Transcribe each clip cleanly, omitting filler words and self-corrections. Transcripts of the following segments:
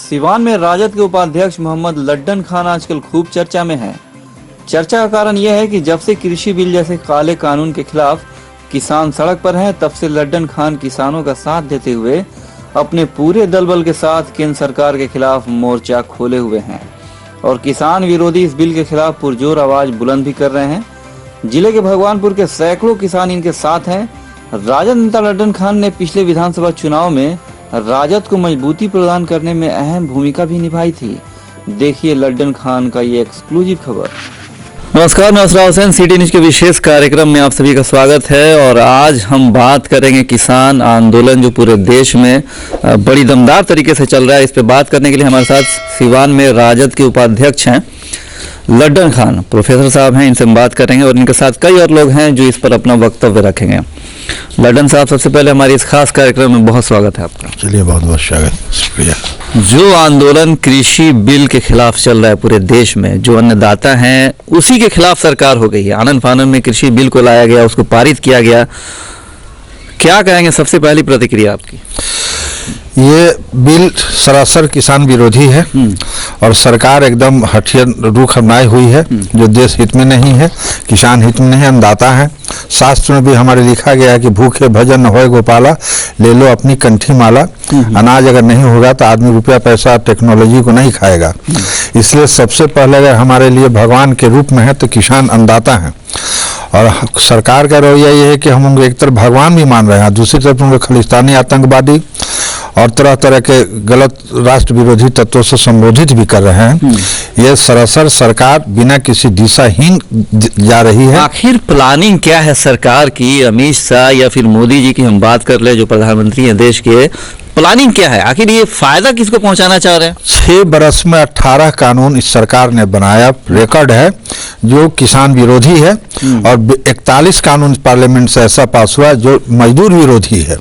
सिवान में राजद के उपाध्यक्ष मोहम्मद लड्डन खान आजकल खूब चर्चा में हैं। चर्चा का कारण यह है कि जब से कृषि बिल जैसे काले कानून के खिलाफ किसान सड़क पर हैं, तब से लड्डन खान किसानों का साथ देते हुए अपने पूरे दलबल के साथ केंद्र सरकार के खिलाफ मोर्चा खोले हुए हैं और किसान विरोधी इस बिल के खिलाफ पुरजोर आवाज बुलंद भी कर रहे हैं। जिले के भगवानपुर के सैकड़ों किसान इनके साथ हैं। राजद नेता लड्डन खान ने पिछले विधानसभा चुनाव में राजद को मजबूती प्रदान करने में अहम भूमिका भी निभाई थी। देखिए लड्डन खान का ये एक्सक्लूसिव खबर। नमस्कार, मैं असरा हुसैन, सिटी न्यूज के विशेष कार्यक्रम में आप सभी का स्वागत है। और आज हम बात करेंगे किसान आंदोलन जो पूरे देश में बड़ी दमदार तरीके से चल रहा है। इस पे बात करने के लिए हमारे साथ सिवान में राजद के उपाध्यक्ष हैं लड्डन खान, प्रोफेसर साहब हैं, इनसे हम बात करेंगे और इनके साथ कई और लोग हैं जो इस पर अपना वक्तव्य रखेंगे। लड्डन साहब, सबसे पहले हमारे इस खास कार्यक्रम में बहुत स्वागत है आपका। चलिए, बहुत बहुत स्वागत, शुक्रिया। जो आंदोलन कृषि बिल के खिलाफ चल रहा है पूरे देश में, जो अन्नदाता हैं उसी के खिलाफ सरकार हो गई है। आनन फानन में कृषि बिल को लाया गया, उसको पारित किया गया। क्या कहेंगे, सबसे पहली प्रतिक्रिया आपकी? ये बिल सरासर किसान विरोधी है और सरकार एकदम हठियन रुख अपनाई हुई है जो देश हित में नहीं है, किसान हित में नहीं, अन्नदाता है। शास्त्र में भी हमारे लिखा गया है कि भूखे भजन न होए गोपाला, ले लो अपनी कंठी माला। अनाज अगर नहीं होगा तो आदमी रुपया पैसा टेक्नोलॉजी को नहीं खाएगा। इसलिए सबसे पहले अगर हमारे लिए भगवान के रूप में है तो किसान अन्नदाता है। और सरकार का रवैया ये है कि हम उनको एक तरफ भगवान भी मान रहे हैं, दूसरी तरफ उनको खालिस्तानी आतंकवादी और तरह तरह के गलत राष्ट्र विरोधी तत्वों से संबोधित भी कर रहे हैं। ये सरासर सरकार बिना किसी दिशाहीन जा रही है। आखिर प्लानिंग क्या है सरकार की? अमित शाह या फिर मोदी जी की हम बात कर ले, जो प्रधानमंत्री हैं देश के, प्लानिंग क्या है? आखिर ये फायदा किसको पहुंचाना चाह रहे हैं? 6 बरस में 18 कानून इस सरकार ने बनाया, रिकॉर्ड है, जो किसान विरोधी है। और 41 कानून पार्लियामेंट से ऐसा पास हुआ जो मजदूर विरोधी है।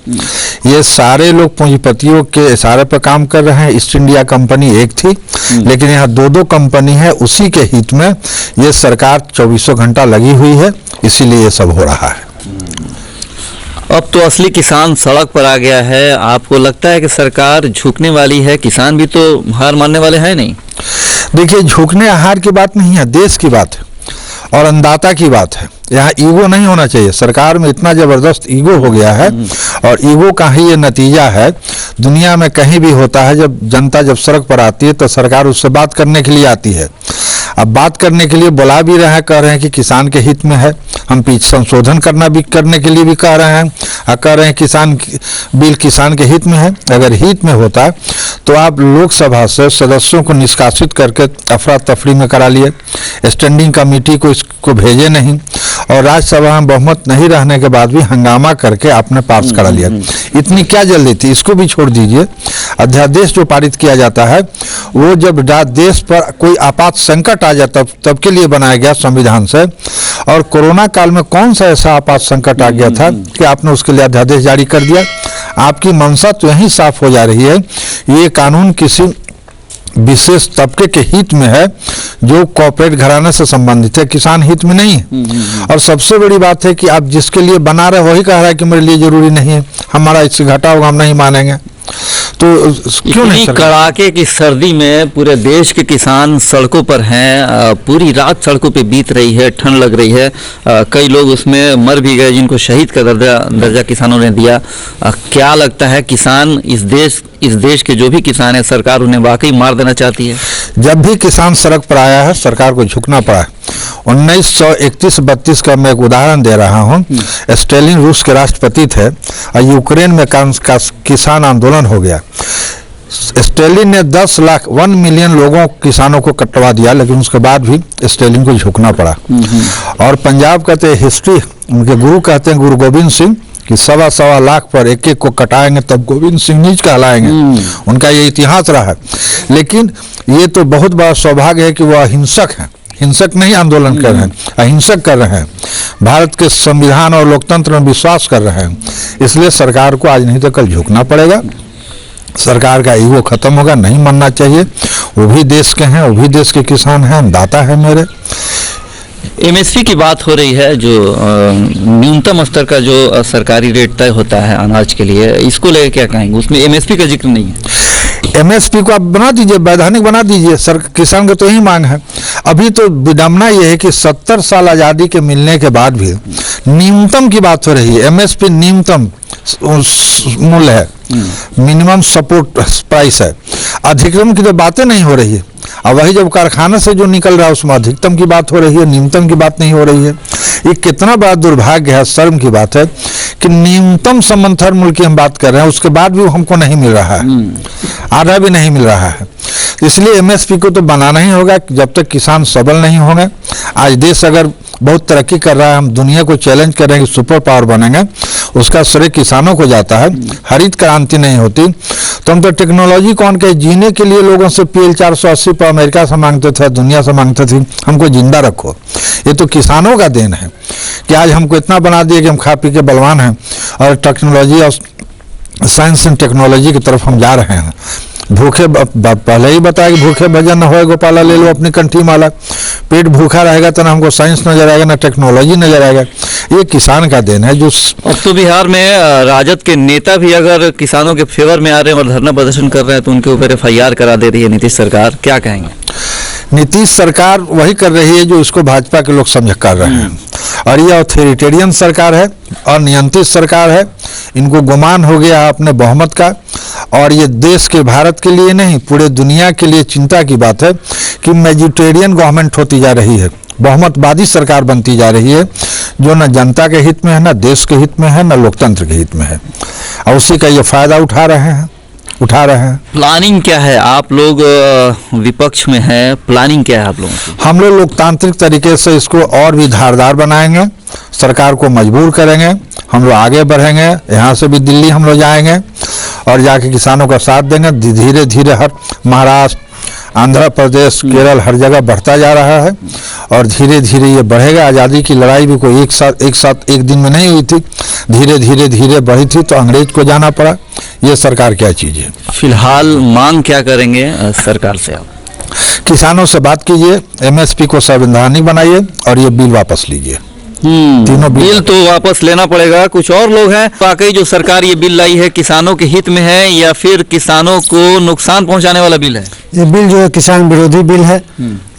ये सारे लोग पूंजीपतियों के इशारे पर काम कर रहे हैं। ईस्ट इंडिया कंपनी एक थी, लेकिन यहाँ 2 कंपनी है। उसी के हित में ये सरकार 24 घंटा लगी हुई है, इसीलिए ये सब हो रहा है। अब तो असली किसान सड़क पर आ गया है। आपको लगता है कि सरकार झुकने वाली है? किसान भी तो हार मानने वाले हैं नहीं। देखिए, झुकने हार की बात नहीं है, देश की बात है और अन्नदाता की बात है। यहाँ ईगो नहीं होना चाहिए। सरकार में इतना जबरदस्त ईगो हो गया है और ईगो का ही ये नतीजा है। दुनिया में कहीं भी होता है, जब जनता जब सड़क पर आती है तो सरकार उससे बात करने के लिए आती है। अब बात करने के लिए बुला भी रहे हैं, कह रहे हैं कि किसान के हित में है, हम पीछे संशोधन करने के लिए भी कह रहे हैं और कह रहे हैं किसान बिल किसान के हित में है। अगर हित में होता तो आप लोकसभा से सदस्यों को निष्कासित करके अफरा तफरी में करा लिए, स्टैंडिंग कमेटी को इसको भेजे नहीं और राज्यसभा में बहुमत नहीं रहने के बाद भी हंगामा करके आपने पास करा लिया। इतनी क्या जल्दी थी? इसको भी छोड़ दीजिए। अध्यादेश जो पारित किया जाता है वो जब देश पर कोई आपात संकट आ जाता तब के लिए बनाया गया संविधान से। और कोरोना काल में कौन सा ऐसा आपात संकट आ गया था कि आपने उसके लिए अध्यादेश जारी कर दिया? आपकी मंशा तो यही साफ हो जा रही है। ये कानून किसी विशेष तबके के हित में है जो कॉर्पोरेट घराने से संबंधित है, किसान हित में नहीं है। और सबसे बड़ी बात है कि आप जिसके लिए बना रहे वही कह रहा है कि मेरे लिए जरूरी नहीं है, हमारा इससे घाटा होगा, हम नहीं मानेंगे। तो क्यों नहीं? कड़ाके की सर्दी में पूरे देश के किसान सड़कों पर हैं, पूरी रात सड़कों पे बीत रही है, ठंड लग रही है, कई लोग उसमें मर भी गए जिनको शहीद का दर्जा किसानों ने दिया। क्या लगता है किसान इस देश के जो भी किसान है, सरकार उन्हें वाकई मार देना चाहती है? जब भी किसान सड़क पर आया है सरकार को झुकना पड़ा है। 1931-32 का मैं एक उदाहरण दे रहा हूँ। स्टालिन रूस के राष्ट्रपति थे और यूक्रेन में किसान आंदोलन हो गया। स्टालिन ने 10 लाख 1 मिलियन लोगों किसानों को कटवा दिया, लेकिन उसके बाद भी स्टालिन को झुकना पड़ा। और पंजाब कहते हैं हिस्ट्री, उनके गुरु कहते हैं गुरु गोविंद सिंह कि 1.25 लाख पर एक को कटाएंगे तब गोविंद सिंह नीच कहलाएंगे। उनका ये इतिहास रहा है। लेकिन ये तो बहुत बड़ा सौभाग्य है कि वो अहिंसक हैं, हिंसक नहीं आंदोलन कर रहे हैं, अहिंसक कर रहे हैं, भारत के संविधान और लोकतंत्र में विश्वास कर रहे हैं। इसलिए सरकार को आज नहीं तो कल झुकना पड़ेगा। सरकार का ईगो खत्म होगा, नहीं मानना चाहिए। वो भी देश के हैं, वो भी देश के किसान हैं, दाता है मेरे। एमएसपी की बात हो रही है, जो न्यूनतम स्तर का जो सरकारी रेट तय होता है अनाज के लिए, इसको लेकर क्या कहेंगे? उसमें एमएसपी का जिक्र नहीं है। एमएसपी को आप बना दीजिए, वैधानिक बना दीजिए, सर किसान को तो यही मांग है। अभी तो विडम्बना ये है कि 70 साल आज़ादी के मिलने के बाद भी न्यूनतम की बात हो रही है। एमएसपी न्यूनतम मूल्य है, मिनिमम सपोर्ट प्राइस है, अधिकतम की तो बातें नहीं हो रही है। अब वही जब कारखाना से जो निकल रहा है उसमें अधिकतम की बात हो रही है, न्यूनतम की बात नहीं हो रही है। ये कितना बड़ा दुर्भाग्य है, शर्म की बात है कि न्यूनतम समर्थन मूल्य की हम बात कर रहे हैं, उसके बाद भी हमको नहीं मिल रहा है, आधा भी नहीं मिल रहा है। इसलिए एमएसपी को तो बनाना ही होगा जब तक किसान सबल नहीं होंगे। आज देश अगर बहुत तरक्की कर रहा है, हम दुनिया को चैलेंज कर रहे हैं कि सुपर पावर बनेंगे, उसका श्रेय किसानों को जाता है। हरित क्रांति नहीं होती तो हम तो टेक्नोलॉजी कौन के जीने के लिए लोगों से PL 480 पर अमेरिका से मांगते थे, दुनिया से मांगते थे हमको जिंदा रखो। ये तो किसानों का देन है कि आज हमको इतना बना दिया कि हम खा पी के बलवान हैं और टेक्नोलॉजी और साइंस एंड टेक्नोलॉजी की तरफ हम जा रहे हैं। भूखे पहले ही बताया कि भूखे भजन न होए गोपाला, ले लो अपनी कंठी माला। पेट भूखा रहेगा तो ना हमको साइंस नजर आएगा, ना टेक्नोलॉजी नजर आएगा। ये किसान का देन है। जो अब तो बिहार में राजद के नेता भी अगर किसानों के फेवर में आ रहे हैं और धरना प्रदर्शन कर रहे हैं तो उनके ऊपर FIR करा दे रही है नीतीश सरकार, क्या कहेंगे? नीतीश सरकार वही कर रही है जो इसको भाजपा के लोग समझ कर रहे हैं, और ये ऑथोरिटेरियन सरकार है और नियंत्रित सरकार है। इनको गुमान हो गया है अपने बहुमत का, और ये देश के, भारत के लिए नहीं पूरे दुनिया के लिए चिंता की बात है कि मेजोरिटेरियन गवर्नमेंट होती जा रही है, बहुमतवादी सरकार बनती जा रही है, जो न जनता के हित में है, न देश के हित में है, न लोकतंत्र के हित में है, और उसी का ये फायदा उठा रहे हैं। प्लानिंग क्या है? आप लोग विपक्ष में हैं, प्लानिंग क्या है आप लोगों की? हम लोग लोकतांत्रिक तरीके से इसको और भी धारदार बनाएंगे, सरकार को मजबूर करेंगे, हम लोग आगे बढ़ेंगे, यहाँ से भी दिल्ली हम लोग जाएंगे और जाके किसानों का साथ देंगे। धीरे धीरे हर महाराष्ट्र, आंध्र प्रदेश, केरल हर जगह बढ़ता जा रहा है और धीरे धीरे ये बढ़ेगा। आज़ादी की लड़ाई भी कोई एक दिन में नहीं हुई थी, धीरे धीरे बढ़ी थी, तो अंग्रेज को जाना पड़ा। ये सरकार क्या चीज़ है? फिलहाल मांग क्या करेंगे सरकार से आप? किसानों से बात कीजिए, एमएसपी को संवैधानिक बनाइए और ये बिल वापस लीजिए। तीनों बिल तो वापस लेना पड़ेगा। कुछ और लोग हैं, वाकई जो सरकार ये बिल लाई है किसानों के हित में है या फिर किसानों को नुकसान पहुंचाने वाला बिल है? ये बिल जो है किसान विरोधी बिल है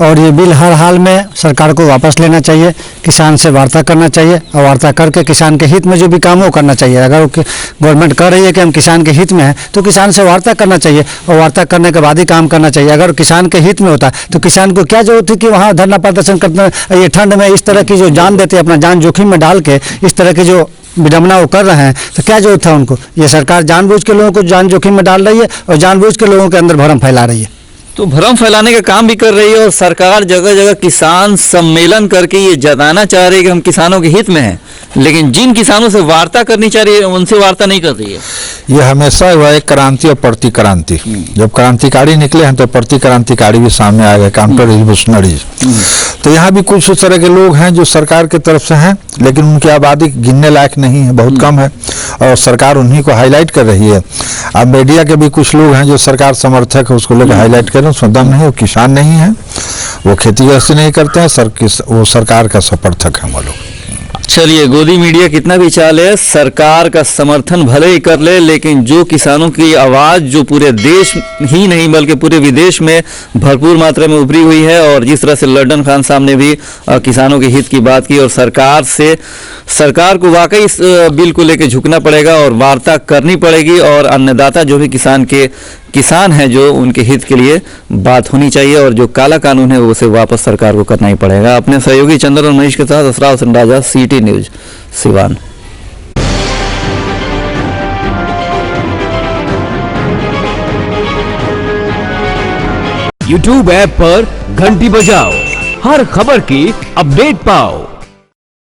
और ये बिल हर हाल में सरकार को वापस लेना चाहिए, किसान से वार्ता करना चाहिए और वार्ता करके किसान के हित में जो भी काम हो करना चाहिए। अगर गवर्नमेंट कह रही है कि हम किसान के हित में हैं तो किसान से वार्ता करना चाहिए और वार्ता करने के बाद ही काम करना चाहिए। अगर किसान के हित में होता तो किसान को क्या जरूरत थी कि वहाँ धरना प्रदर्शन करना, ये ठंड में इस तरह की जो जान देते, अपना जान जोखिम में डाल के इस तरह की जो विडम्बना वो कर रहे हैं, तो क्या जरूरत था उनको? ये सरकार जानबूझ के लोगों को जान जोखिम में डाल रही है और जानबूझ के लोगों के अंदर भ्रम फैला रही है। तो भ्रम फैलाने का काम भी कर रही है और सरकार जगह जगह किसान सम्मेलन करके ये जताना चाह रही है कि हम किसानों के हित में हैं, लेकिन जिन किसानों से वार्ता करनी चाह रही है उनसे वार्ता नहीं कर रही है। ये हमेशा हुआ है क्रांति और प्रति क्रांति। जब क्रांतिकारी निकले हैं तो प्रति क्रांतिकारी भी सामने आ गए, काउंटर रिवोल्यूशनरीज। तो यहाँ भी कुछ उस तरह के लोग हैं जो सरकार की तरफ से हैं, लेकिन उनकी आबादी गिनने लायक नहीं है, बहुत कम है, और सरकार उन्हीं को हाईलाइट कर रही है। अब मीडिया के भी कुछ लोग हैं जो सरकार समर्थक है, उसको लेकर हाईलाइट कर रहे हैं, उसमें दम नहीं, वो किसान नहीं है, वो खेती गृहस्थी नहीं करते हैं, वो सरकार का समर्थक है वो लोग। चलिए, गोदी मीडिया कितना भी चाले, सरकार का समर्थन भले ही कर ले, लेकिन जो किसानों की आवाज़ जो पूरे देश ही नहीं बल्कि पूरे विदेश में भरपूर मात्रा में उभरी हुई है, और जिस तरह से लड्डन खान साहब ने भी किसानों के हित की बात की, और सरकार को वाकई इस बिल को लेकर झुकना पड़ेगा और वार्ता करनी पड़ेगी, और अन्नदाता जो भी किसान हैं जो उनके हित के लिए बात होनी चाहिए, और जो काला कानून है वो उसे वापस सरकार को करना ही पड़ेगा। अपने सहयोगी चंद्र और मनीष के साथ असरार हुसैन राजा, CT news, Siwan. YouTube app पर घंटी बजाओ, हर खबर की अपडेट पाओ।